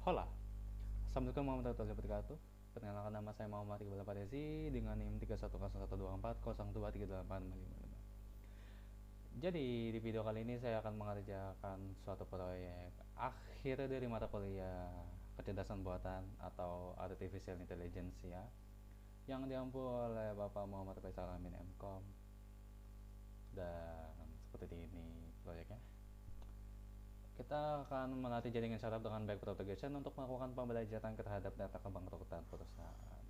Hola, Assalamualaikum warahmatullahi wabarakatuh. Perkenalkan, nama saya Muhammad Iqbal Farezi dengan NIM 31012402438555. Jadi di video kali ini saya akan mengerjakan suatu proyek akhir dari mata kuliah kecerdasan buatan atau artificial intelligence ya, yang diampu oleh Bapak Muhammad Faisal Amin MKom. Dan seperti ini proyeknya. Kita akan melatih jaringan saraf dengan back propagation untuk melakukan pembelajaran terhadap data kebangkrutan perusahaan.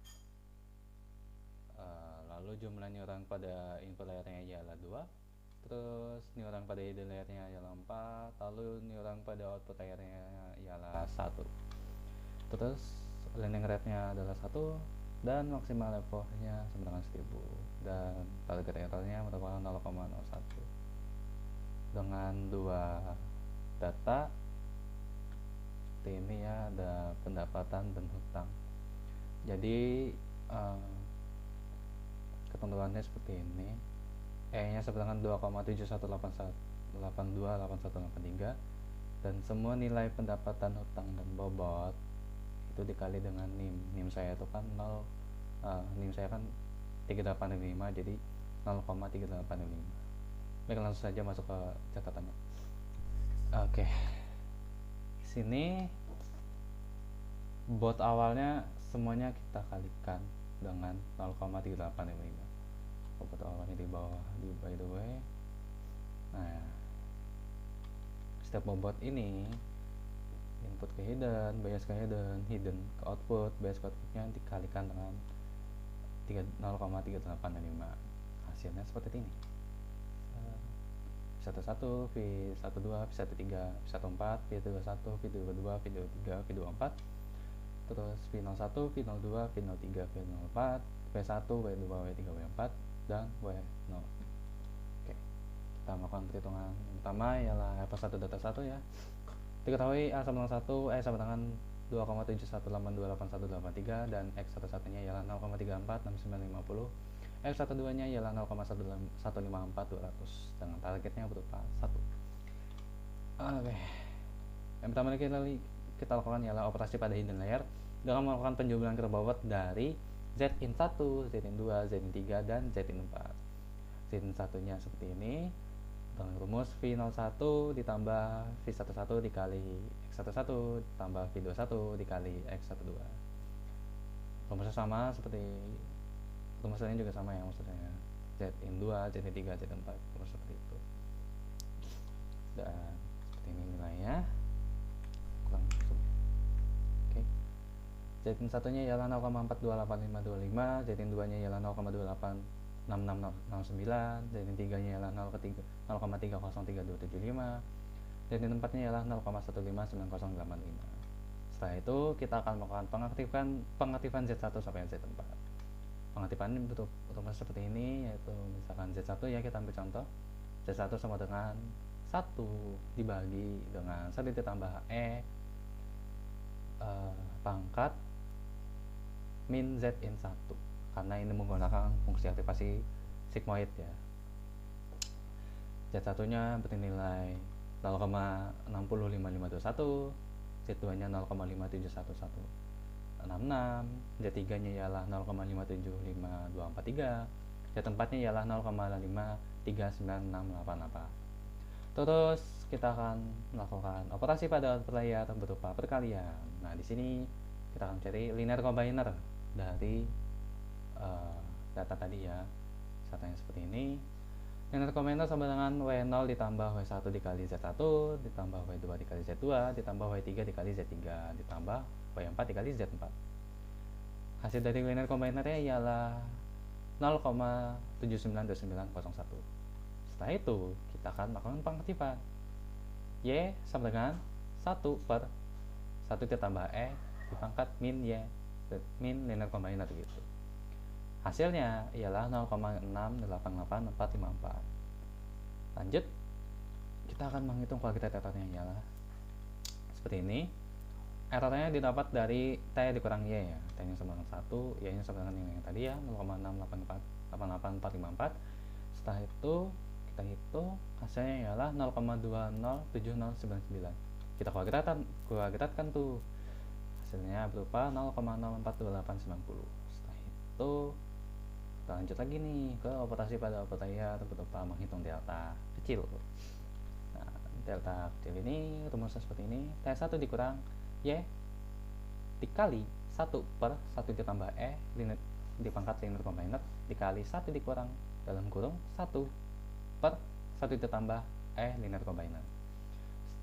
Lalu jumlah neuron pada input layarnya ialah 2, terus neuron pada ide layarnya ialah 4, lalu neuron pada output layarnya ialah 1. Terus learning rate-nya adalah 1 dan maksimal levelnya sama dengan 1000, dan target error-nya merupakan 0,01. Dengan dua data seperti ini ya, ada pendapatan dan hutang. Jadi ketentuannya seperti ini. E-nya sama dengan 2,7181828183, dan semua nilai pendapatan hutang dan bobot itu dikali dengan NIM. NIM saya itu kan 0, NIM saya kan 3855, jadi 0,3855. Baik, langsung saja masuk ke catatannya. Oke. Sini bot awalnya semuanya kita kalikan dengan 0,3855. Bot awalnya di bawah di by the way. Nah, setiap bobot ini input ke hidden, bias ke hidden, hidden ke output, bias ke outputnya dikalikan dengan 0,3855. Hasilnya seperti ini. V11, V12, V13, V14, V21, V22, V23, V24, terus V01, V02, V03, V04, V1, W2, W3, W4, dan W0. Oke, kita melakukan perhitungan pertama ialah F1 data 1 ya. Diketahui A sama dengan 1, E sama dengan 2,71828183, dan X11 nya ialah 0,346950. X12 nya ialah 0,154200 dengan targetnya berupa 1. Oke. Yang pertama kita lakukan ialah operasi pada hidden layer dengan melakukan penjumlahan bobot dari Zin1, Zin2, Zin3, dan Zin4. Zin1 nya seperti ini dengan rumus V01 ditambah V11 dikali X11 ditambah V21 dikali X12. Rumusnya sama seperti rumusnya juga sama ya, maksudnya Zin2, Zin3, Zin4, rumus seperti itu. Dan seperti ini nilainya. Oke. Zin1 nya ialah 0,428525, Zin2 nya ialah 0,286609, Zin3 nya ialah 0,303275, Zin4 nya ialah 0,159085. Setelah itu kita akan melakukan pengaktifan Z1 sampai Z4. Pengaktifan ini bentuk seperti ini, yaitu misalkan Z1 ya, kita ambil contoh. Z1 sama dengan 1 dibagi dengan 1 ditambah pangkat min Zin1, karena ini menggunakan fungsi aktivasi sigmoid ya. Z1 nya bernilai 0,605521, Z2 nya 0,571166, Z3 nya ialah 0,575243, Z4 nya ialah 0,539688. Terus kita akan melakukan operasi pada output layer berupa perkalian. Nah, di sini kita akan cari linear combiner dari data tadi ya. Datanya seperti ini. Linear combiner sama dengan W0 ditambah W1 dikali Z1 ditambah W2 dikali Z2 ditambah W3 dikali Z3 ditambah W4 dikali Z4. Hasil dari linear combinernya ialah 0,792901. Setelah itu kita akan melakukan pengaktifan. Y sama dengan 1 per 1 ditambah E dipangkat min Y, min linear combiner gitu. Hasilnya ialah 0,688454. Lanjut, kita akan menghitung kualitas errornya ialah seperti ini. Errornya didapat dari T dikurang Y ya. T nya sama dengan 1, Y nya sama dengan yang tadi ya, 0,688454. Setelah itu kita hitung, hasilnya ialah 0,207099. Kita kualitaskan tuh. hasilnya berupa 0,042890. Setelah itu kita lanjut lagi nih ke operasi pada operator berupa menghitung delta kecil. Nah, delta kecil ini rumusnya seperti ini: T1 dikurang Y dikali 1 per 1 ditambah E dipangkat linear combiner dikali 1 dikurang dalam kurung 1 per 1 ditambah E linear combiner.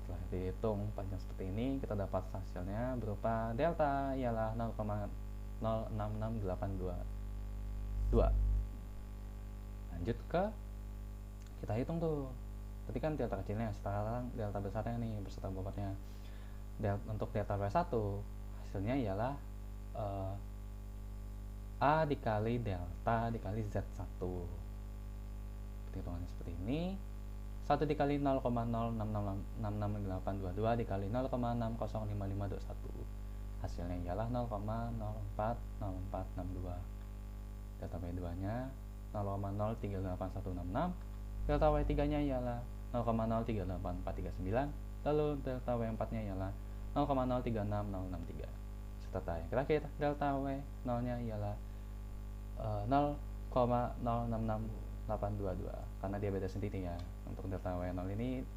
Setelah dihitung panjang seperti ini, kita dapat hasilnya berupa delta ialah 0,066822. Lanjut ke kita hitung tuh. Tadi kan delta kecilnya, sekarang delta besarnya nih beserta bobotnya. Untuk delta W1 hasilnya ialah A dikali delta dikali Z1. Perhitungannya seperti ini: 1 dikali 0,066822 dikali 0,605521. Hasilnya ialah 0,040462. Delta W2 nya 0,038166. Delta W3 nya ialah 0,038439. Lalu delta W4 nya ialah 0,036063. Serta yang terakhir delta W0 nya ialah 0,066822 karena dia beda sendiri ya. Untuk delta W0 ini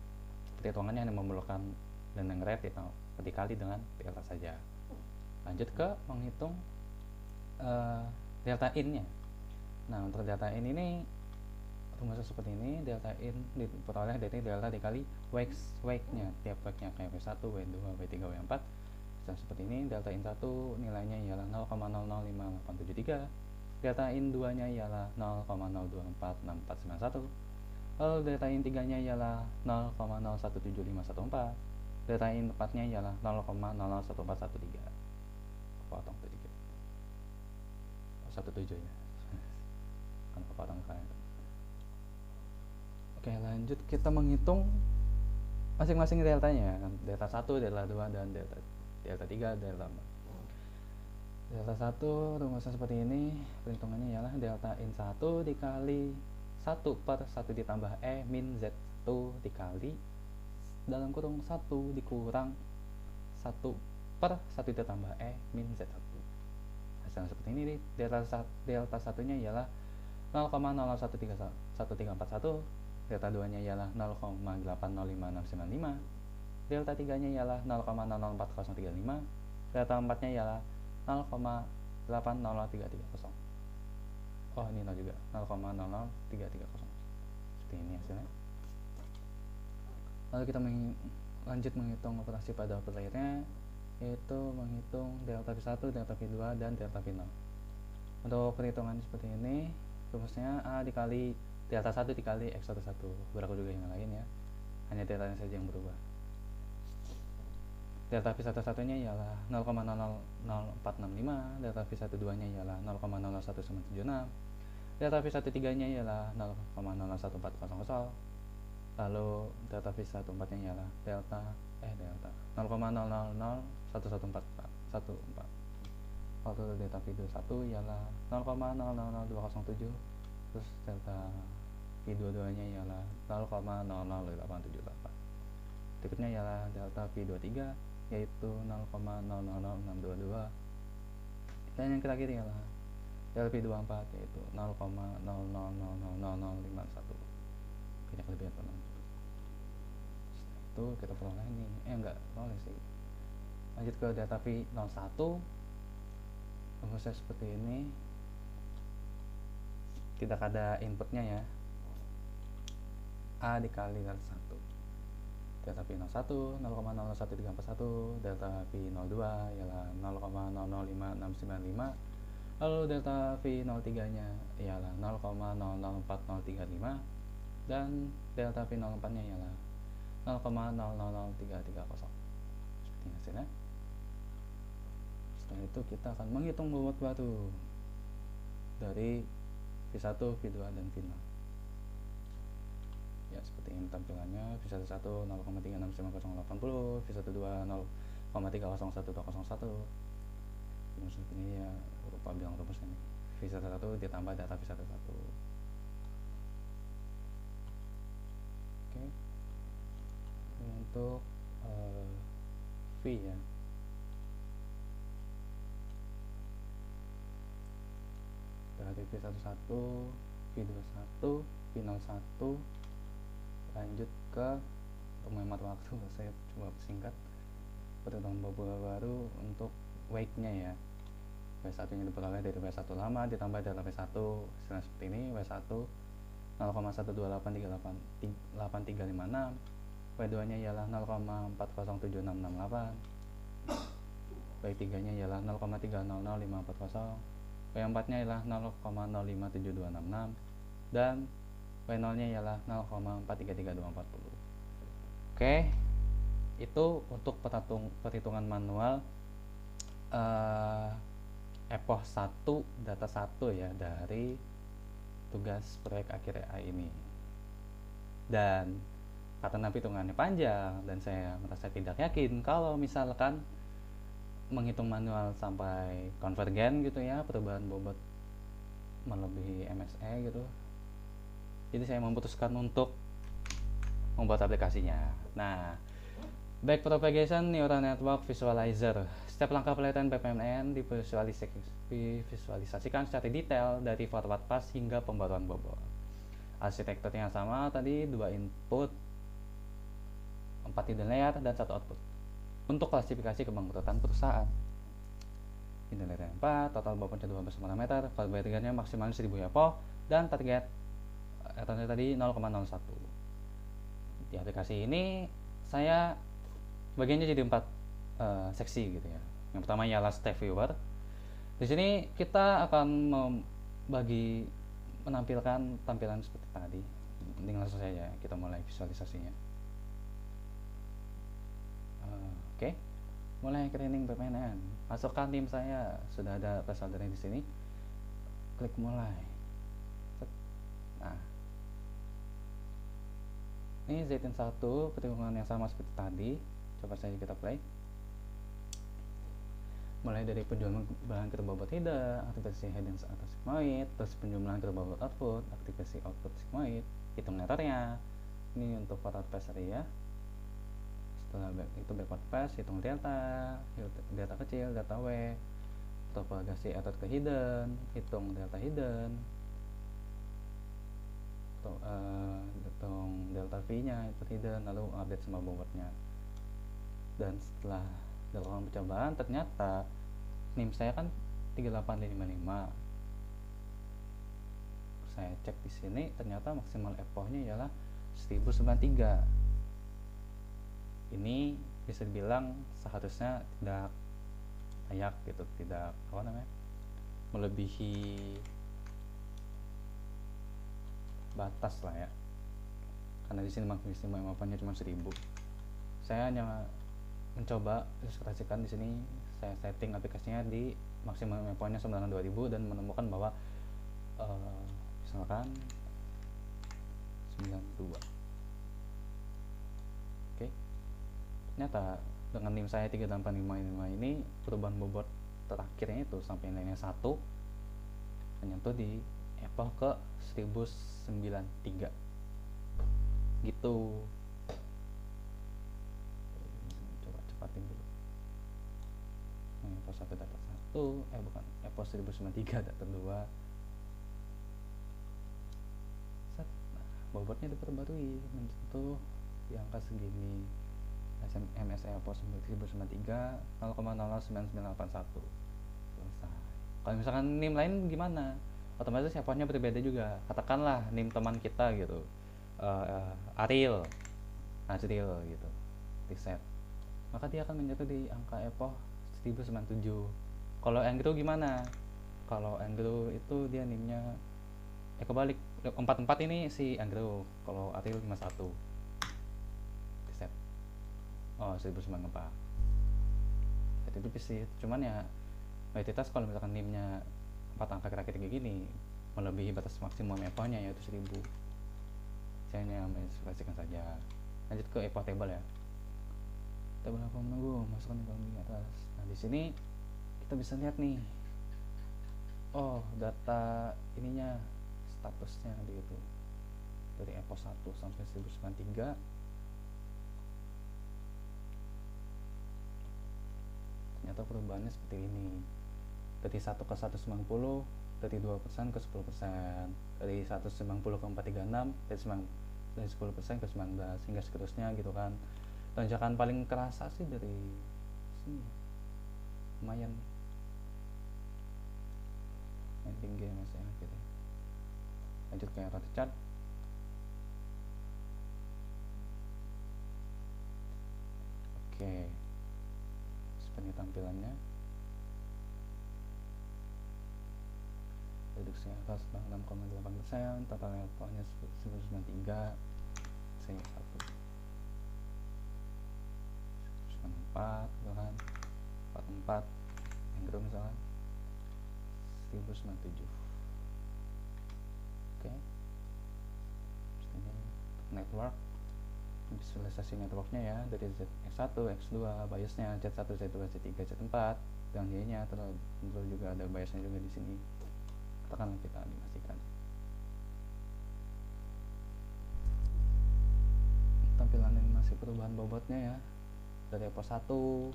perhitungannya hanya memerlukan learning rate dikali dengan delta saja. Lanjut ke menghitung delta in nya. Nah, untuk delta in ini rumusnya seperti ini: delta in diperoleh dari delta dikali wake nya, tiap wake nya kayak W1, W2, W3, W4. Seperti ini: delta in 1 nilainya ialah 0,005873, delta in 2 nya ialah 0,024641, lalu delta in 3 nya ialah 0,017514, delta in 4 nya ialah 0,001413. Potong tuh dikit, 17 ya kan kepotong kayak. Oke, lanjut kita menghitung masing-masing deltanya, delta 1, delta 2, dan delta 3, delta 4. Delta 1 rumusnya seperti ini. Perhitungannya ialah delta in 1 dikali 1 per 1 ditambah E min Z1 dikali dalam kurung 1 dikurang 1 per 1 ditambah E min Z1. Hasilnya seperti ini. Delta 1 nya ialah 0,011341, delta 2 nya ialah 0,805695, delta 3 nya ialah 0,004035, delta 4 nya ialah 0,800330. Oh, ini 0 juga, 0,00330. Seperti ini hasilnya. Lalu kita lanjut menghitung operasi pada operatornya, yaitu menghitung delta V1, delta V2, dan delta V0. Untuk perhitungan seperti ini, rumusnya A dikali delta 1 dikali X11, berlaku juga yang lain ya, hanya deltanya saja yang berubah. Delta V11 nya ialah 0,00465, delta V12 nya ialah 0,01976, delta V13 nya ialah 0,01400, lalu delta V14 nya ialah delta 0,00011414. Lalu delta V21 ialah 0,000207, terus delta V22 nya ialah 0,00878. Berikutnya ialah delta V23 yaitu 0,000622, dan yang terakhir ialah delta V24 yaitu 0,000051. Banyak kelebihan teman. Setelah itu kita peroleh nih, enggak peroleh sih. Lanjut ke delta V01. Rumusnya seperti ini. Tidak ada inputnya ya. A dikali delta 1. Delta V01 0,011341, delta V02 ialah 0,005695, lalu delta V03 nya ialah 0,004035, dan delta V04 nya ialah 0,000330. Seperti hasilnya. Setelah itu kita akan menghitung bobot batu dari V1, V2, dan V0. Ya, seperti ini tampilannya. V11 0,365080, V12 0,301201. Rumus ini ya lupa bilang rumus ini. V11 ditambah data V11. Oke. Untuk V ya. berarti V11, V21, V01. Lanjut ke untuk menghemat waktu, saya coba singkat perhitungan bobot baru untuk weight-nya ya. W1 nya diperoleh dari W1 lama ditambah dari W1 hasilnya seperti ini. W1 0,128388356, W2 nya ialah 0,40768, W3 nya ialah 0,3000540, W4 nya ialah 0,0572266, dan W0 nya ialah 0,4332440. Oke, itu untuk perhitungan manual epoch 1 data 1 ya dari tugas proyek akhir AI ini. Dan karena hitungannya panjang dan saya merasa tidak yakin kalau misalkan menghitung manual sampai konvergen gitu ya, perubahan bobot melebihi MSE gitu, jadi saya memutuskan untuk membuat aplikasinya. Nah, Backpropagation Neural Network Visualizer. Setiap langkah penelitian BPMN divisualisasikan secara detail dari forward pass hingga pembaruan bobot. Arsitekturnya sama tadi, 2 input, 4 hidden layer, dan 1 output. Untuk klasifikasi kebangkrutan perusahaan, hidden layer 4, total bobotnya 12 parameter, value triggernya maksimal 1000 epoch, dan target errornya tadi 0,01. Di aplikasi ini saya bagiannya jadi 4 seksi gitu ya. Yang pertama ialah step viewer. Di sini kita akan menampilkan tampilan seperti tadi. Mending langsung saja kita mulai visualisasinya. Oke. Mulai training BPMN. Masukkan tim saya, sudah ada placeholder di sini. Klik mulai. Nah, ini Ztin 1 perhitungan yang sama seperti tadi. Coba saja kita play. Mulai dari penjumlahan kerbobot header, aktivasi head atau sigmoid, terus penjumlahan kerbobot output, aktivasi output sigmoid, hitung errornya. Ini untuk forward pass area. Setelah itu backward pass, hitung delta kecil, delta W, propagasi error ke hidden, hitung delta hidden, hitung delta V nya input hidden, lalu update semua bobotnya. Dan setelah dilakukan percobaan, ternyata NIM saya kan 3855. Saya cek di sini, ternyata maksimal epochnya ialah 1093. Ini bisa dibilang seharusnya tidak layak gitu, tidak melebihi batas lah ya. Karena di sini maksimum epochnya cuma 1000. Saya hanya mencoba ilustrasikan di sini, saya setting aplikasinya di maksimum epochnya 2000 dan menemukan bahwa misalkan 92. Oke. Ternyata dengan NIM saya 3855 ini perubahan bobot terakhirnya itu sampai nilainya 1 menyentuh di epoch ke 1093 gitu. Cepatin dulu. Epoch 1 data 1, bukan, epoch 1093 data 2. Set. Nah, bobotnya diperbarui menyentuh di angka segini. MSE epoch 1093 0,009981. Selesai. Kalau misalkan NIM lain gimana? Otomatis epochnya berbeda juga. Katakanlah NIM teman kita gitu, Ariel, Azril gitu, reset, maka dia akan menjatuh di angka epoch 1097. Kalau Andrew gimana? Kalau Andrew itu dia NIM-nya kebalik, 44 ini si Andrew, kalau Ariel 51. Reset. Oh, 1094. Itu tipis sih, cuman ya mayoritas kalau misalkan NIM-nya 4 angka kira-kira kayak gini melebihi batas maksimum epochnya yaitu 1000. Saya hanya menginspirasikan saja. Lanjut ke epoch table ya. Tabel apa menunggu, masukkan kolom di atas. Nah, di sini kita bisa lihat nih. Oh, data ininya, statusnya gitu. Dari epoch 1 sampai 1093. Ternyata perubahannya seperti ini. Dari 1 ke 190 dari 2% ke 10%, dari 190 ke 436, dari 10% ke 19, hingga seterusnya gitu kan. Tanjakan paling kerasa sih dari sini, lumayan yang tinggi ya mas ya gitu. Lanjut ke rata chart. Oke, seperti tampilannya. Reduksi atas 6,8%, total levelnya 1993, C1 94 gitu kan, 44 yang gitu misalkan 1097. Oke, ini network, visualisasi networknya ya, dari X1, X2, biasnya Z1, Z2, Z3, Z4 dan Y-nya, terus juga ada biasnya juga di sini. Katakanlah kita animasikan. Tampilan animasi perubahan bobotnya ya, dari EPOS 1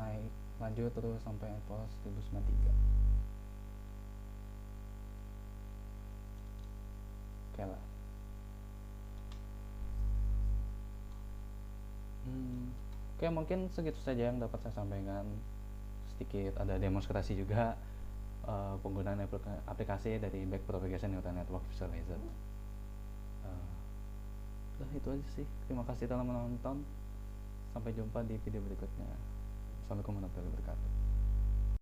naik lanjut terus sampai EPOS 1093. Oke lah. Oke, mungkin segitu saja yang dapat saya sampaikan. Sedikit ada demonstrasi juga penggunaan aplikasi dari Back Propagation Neural Network Visualizer. Itu aja sih. Terima kasih telah menonton. Sampai jumpa di video berikutnya. Assalamualaikum warahmatullahi wabarakatuh.